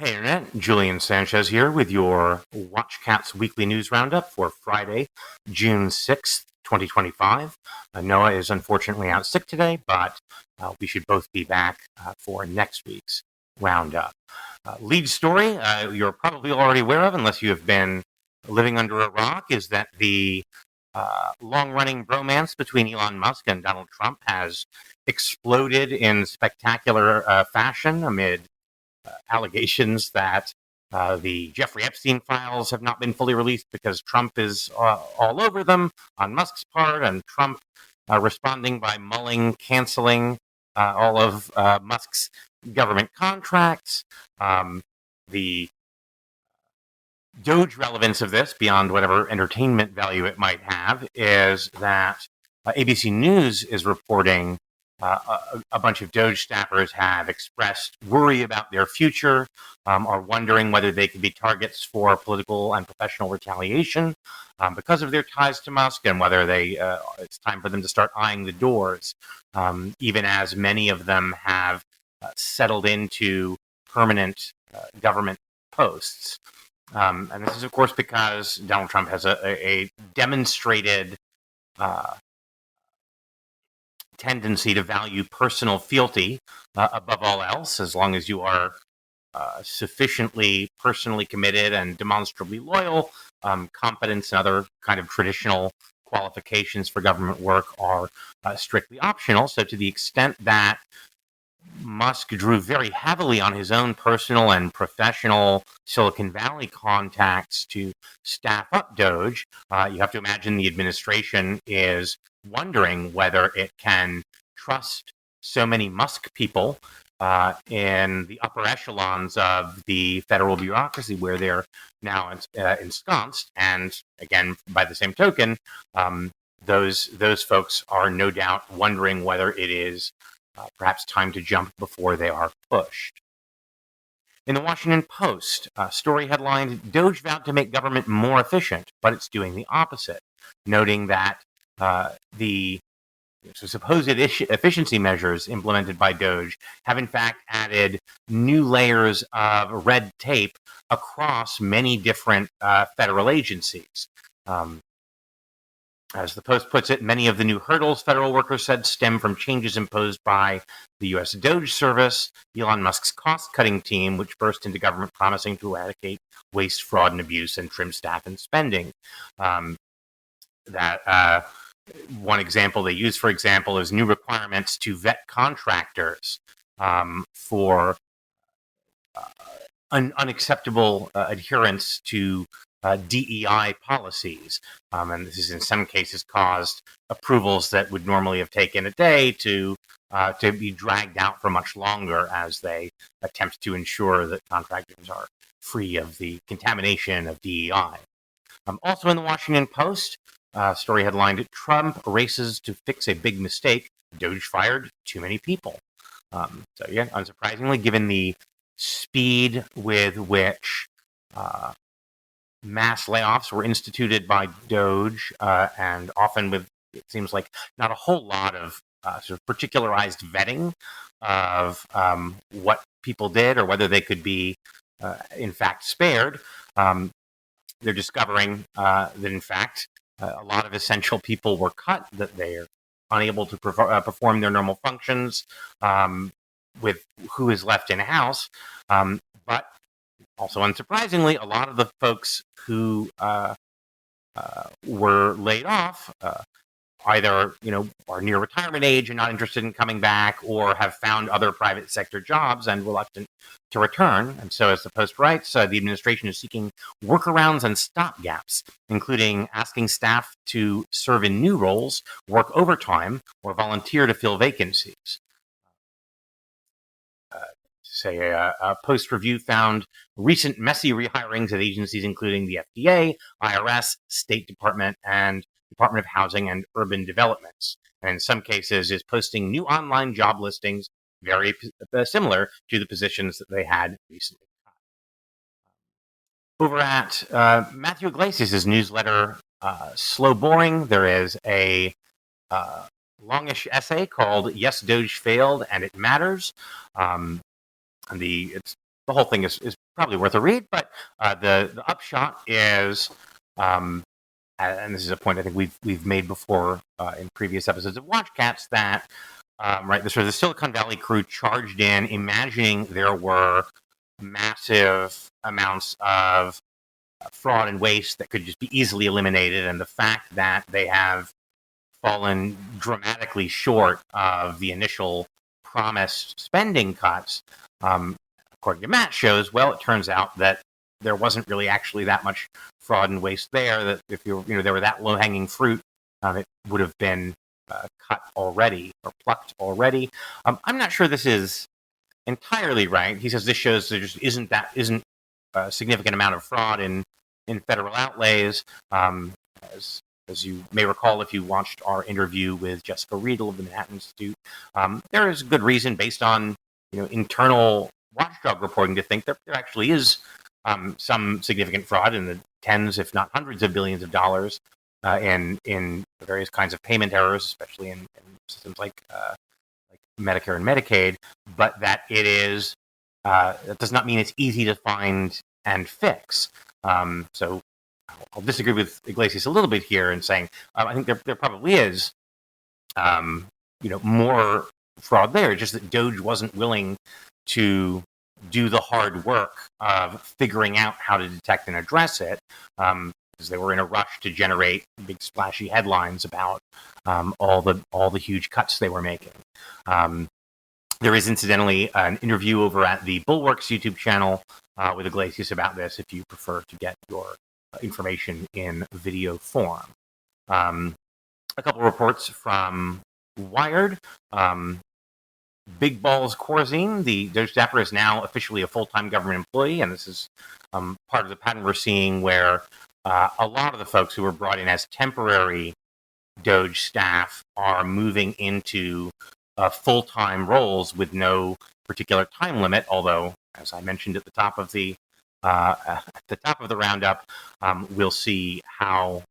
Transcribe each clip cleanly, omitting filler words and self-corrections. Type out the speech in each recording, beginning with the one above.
Hey Internet, Julian Sanchez here with your WatchCats weekly news roundup for Friday, June 6th, 2025. Noah is unfortunately out sick today, but we should both be back for next week's roundup. Lead story you're probably already aware of, unless you have been living under a rock, is that the long-running bromance between Elon Musk and Donald Trump has exploded in spectacular fashion amid allegations that the Jeffrey Epstein files have not been fully released because Trump is all over them on Musk's part, and Trump responding by canceling all of Musk's government contracts. The Doge relevance of this, beyond whatever entertainment value it might have, is that ABC News is reporting a bunch of Doge staffers have expressed worry about their future, are wondering whether they could be targets for political and professional retaliation because of their ties to Musk, and whether it's time for them to start eyeing the doors, even as many of them have settled into permanent government posts. And this is, of course, because Donald Trump has a demonstrated tendency to value personal fealty above all else, as long as you are sufficiently personally committed and demonstrably loyal. Competence and other kind of traditional qualifications for government work are strictly optional. So to the extent that Musk drew very heavily on his own personal and professional Silicon Valley contacts to staff up Doge, you have to imagine the administration is wondering whether it can trust so many Musk people in the upper echelons of the federal bureaucracy where they're now ensconced. And again, by the same token, those folks are no doubt wondering whether it is perhaps time to jump before they are pushed. In the Washington Post, story headlined, Doge vowed to make government more efficient, but it's doing the opposite, noting that the supposed efficiency measures implemented by Doge have in fact added new layers of red tape across many different federal agencies. As the Post puts it, many of the new hurdles federal workers said stem from changes imposed by the U.S. Doge service, Elon Musk's cost-cutting team, which burst into government promising to eradicate waste, fraud, and abuse and trim staff and spending. One example they use, for example, is new requirements to vet contractors for unacceptable adherence to DEI policies. And this has in some cases caused approvals that would normally have taken a day to be dragged out for much longer as they attempt to ensure that contractors are free of the contamination of DEI. Also in the Washington Post, story headlined, Trump races to fix a big mistake. Doge fired too many people. So yeah, unsurprisingly, given the speed with which mass layoffs were instituted by Doge, and often with, it seems like, not a whole lot of sort of particularized vetting of what people did or whether they could be, in fact, spared. They're discovering that, in fact, a lot of essential people were cut, that they are unable to perform their normal functions with who is left in house. But also, unsurprisingly, a lot of the folks who were laid off either are near retirement age and not interested in coming back, or have found other private sector jobs and reluctant to return. And so, as the Post writes, the administration is seeking workarounds and stopgaps, including asking staff to serve in new roles, work overtime, or volunteer to fill vacancies. A Post review found recent messy rehirings at agencies including the FDA, IRS, State Department, and Department of Housing and Urban Developments. And in some cases is posting new online job listings very similar to the positions that they had recently cut. Over at Matthew Iglesias' newsletter, Slow Boring, there is a longish essay called Yes, Doge Failed and It Matters. It's the whole thing is probably worth a read, but the upshot is, and this is a point I think we've made before in previous episodes of WatchCats, that the sort of the Silicon Valley crew charged in, imagining there were massive amounts of fraud and waste that could just be easily eliminated, and the fact that they have fallen dramatically short of the initial promised spending cuts, according to Matt, shows, well, it turns out that there wasn't really actually that much fraud and waste there, that if there were that low-hanging fruit, it would have been cut already or plucked already. I'm not sure this is entirely right. He says this shows there just isn't a significant amount of fraud in federal outlays. As you may recall, if you watched our interview with Jessica Riedel of the Manhattan Institute, there is good reason, based on internal watchdog reporting, to think that there actually is some significant fraud in the tens, if not hundreds of billions of dollars in various kinds of payment errors, especially in systems like Medicare and Medicaid. But that that does not mean it's easy to find and fix. So I'll disagree with Iglesias a little bit here in saying I think there probably is more fraud there. Just that DOJ wasn't willing to do the hard work of figuring out how to detect and address it, because they were in a rush to generate big splashy headlines about all the huge cuts they were making. There is incidentally an interview over at the Bulwark's YouTube channel with Iglesias about this, if you prefer to get your information in video form. A couple reports from Wired. Big Balls Corzine, the DOJ staffer, is now officially a full-time government employee, and this is part of the pattern we're seeing, where a lot of the folks who were brought in as temporary DOJ staff are moving into full-time roles with no particular time limit. Although, as I mentioned at the top of the roundup, we'll see how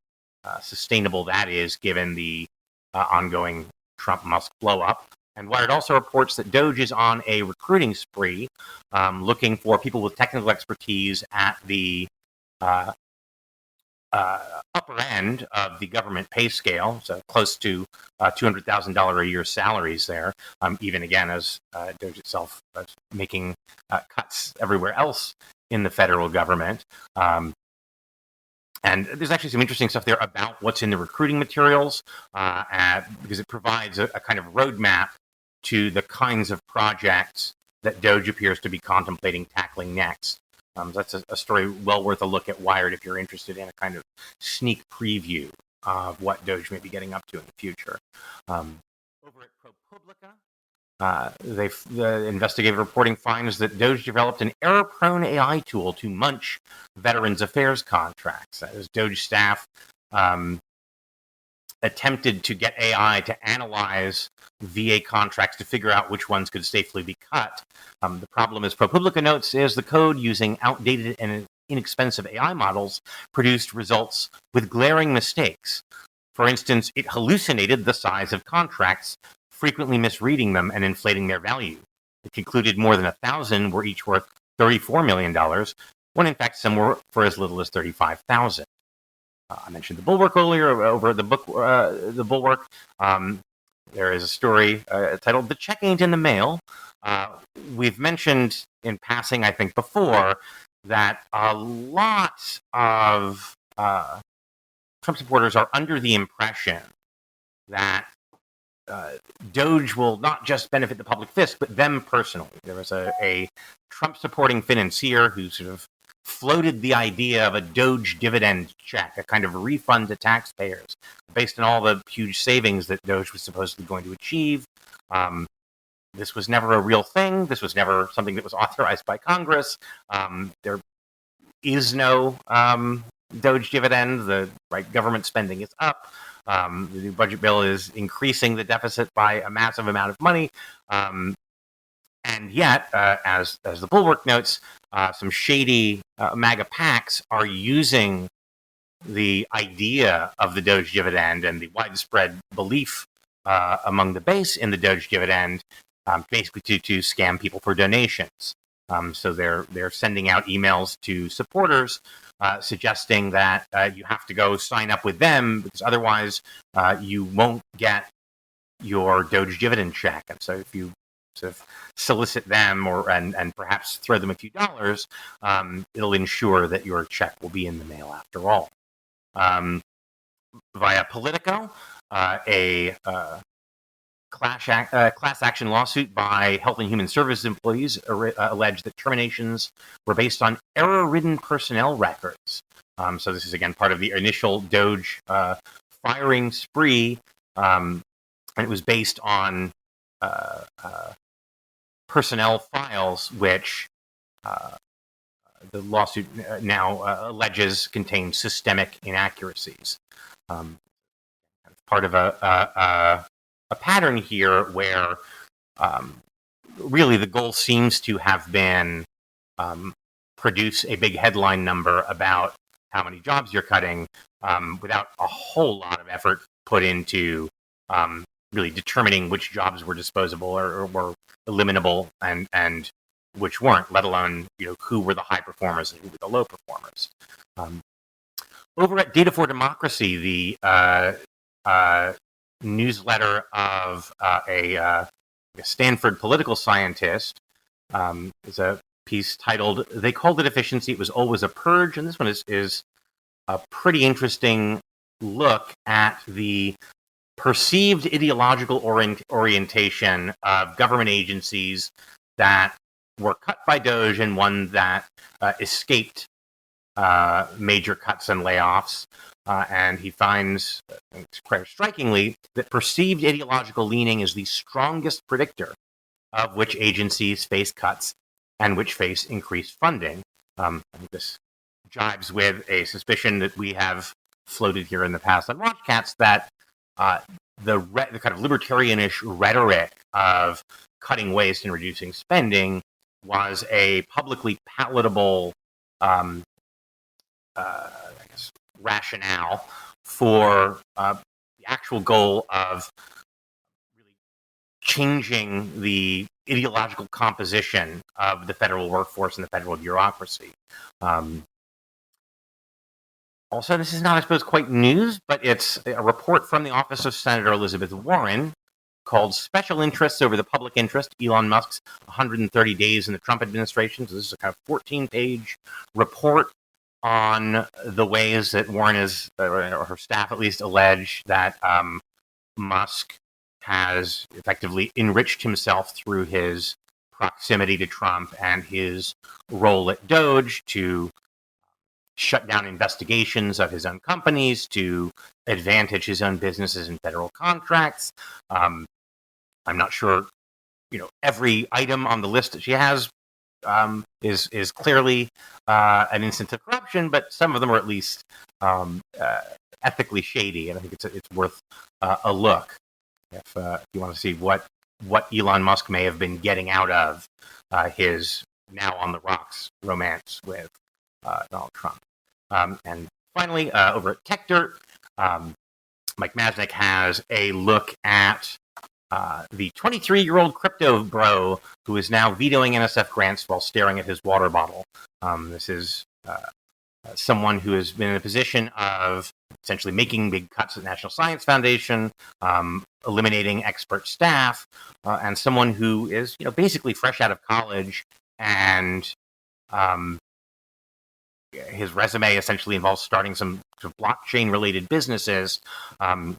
sustainable that is given the ongoing Trump-Musk blow-up. And Wired also reports that DOJ is on a recruiting spree, looking for people with technical expertise at the upper end of the government pay scale, so close to $200,000 a year salaries there, even again as DOJ itself is making cuts everywhere else in the federal government. And there's actually some interesting stuff there about what's in the recruiting materials, because it provides a kind of roadmap to the kinds of projects that DOJ appears to be contemplating tackling next. That's a story well worth a look at Wired if you're interested in a kind of sneak preview of what DOJ may be getting up to in the future. Over at ProPublica, the investigative reporting finds that DOJ developed an error-prone AI tool to munch Veterans Affairs contracts. As DOJ staff attempted to get AI to analyze VA contracts to figure out which ones could safely be cut. The problem, as ProPublica notes, is the code using outdated and inexpensive AI models produced results with glaring mistakes. For instance, it hallucinated the size of contracts, frequently misreading them and inflating their value. It concluded more than 1,000 were each worth $34 million, when in fact some were for as little as $35,000. I mentioned the Bulwark earlier. Over the Bulwark, there is a story titled "The Check Ain't in the Mail." We've mentioned in passing, I think, before, that a lot of Trump supporters are under the impression that DOJ will not just benefit the public fisc, but them personally. There was a Trump-supporting financier who sort of floated the idea of a DOJ dividend check, a kind of refund to taxpayers, based on all the huge savings that DOJ was supposedly going to achieve. This was never a real thing. This was never something that was authorized by Congress. There is no DOJ dividend. The government spending is up. The new budget bill is increasing the deficit by a massive amount of money. And yet, as the Bulwark notes, some shady MAGA PACs are using the idea of the DOJ dividend and the widespread belief among the base in the DOJ dividend, basically to scam people for donations. So they're sending out emails to supporters suggesting that you have to go sign up with them because otherwise you won't get your Doge dividend check. And so if you sort of solicit them and perhaps throw them a few dollars, it'll ensure that your check will be in the mail after all. Via Politico, a class action lawsuit by Health and Human Services employees alleged that terminations were based on error-ridden personnel records. So this is, again, part of the initial Doge firing spree, and it was based on personnel files, which the lawsuit now alleges contain systemic inaccuracies. Part of a pattern here where really the goal seems to have been produce a big headline number about how many jobs you're cutting without a whole lot of effort put into really determining which jobs were disposable or were eliminable and which weren't, let alone who were the high performers and who were the low performers. Over at Data for Democracy, the newsletter of a Stanford political scientist is a piece titled "They Called It Efficiency, It Was Always a Purge," and this one is a pretty interesting look at the perceived ideological orientation of government agencies that were cut by Doge and one that escaped major cuts and layoffs. And he finds, quite strikingly, that perceived ideological leaning is the strongest predictor of which agencies face cuts and which face increased funding. I think this jives with a suspicion that we have floated here in the past on WatchCats that the kind of libertarianish rhetoric of cutting waste and reducing spending was a publicly palatable rationale for the actual goal of really changing the ideological composition of the federal workforce and the federal bureaucracy. Also, this is not, I suppose, quite news, but it's a report from the office of Senator Elizabeth Warren called "Special Interests Over the Public Interest, Elon Musk's 130 Days in the Trump Administration." So this is a kind of 14-page report on the ways that Warren is, or her staff at least, allege that Musk has effectively enriched himself through his proximity to Trump and his role at Doge to shut down investigations of his own companies, to advantage his own businesses in federal contracts. I'm not sure, every item on the list that she has is clearly an instance of corruption, but some of them are at least ethically shady, and I think it's worth a look if you want to see what Elon Musk may have been getting out of his now on the rocks romance with Donald Trump. And finally, over at Tech Dirt, Mike Masnick has a look at the 23-year-old crypto bro who is now vetoing NSF grants while staring at his water bottle. This is someone who has been in a position of essentially making big cuts at National Science Foundation, eliminating expert staff, and someone who is basically fresh out of college, and his resume essentially involves starting some sort of blockchain-related businesses.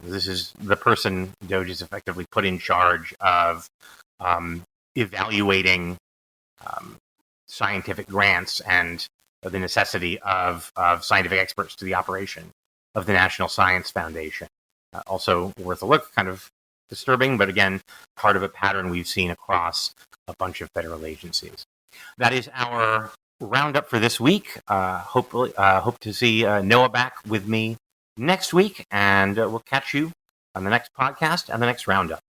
This is the person Doge is effectively put in charge of evaluating scientific grants and the necessity of scientific experts to the operation of the National Science Foundation. Also worth a look, kind of disturbing, but again, part of a pattern we've seen across a bunch of federal agencies. That is our roundup for this week. Hope to see Noah back with me next week, and we'll catch you on the next podcast and the next roundup.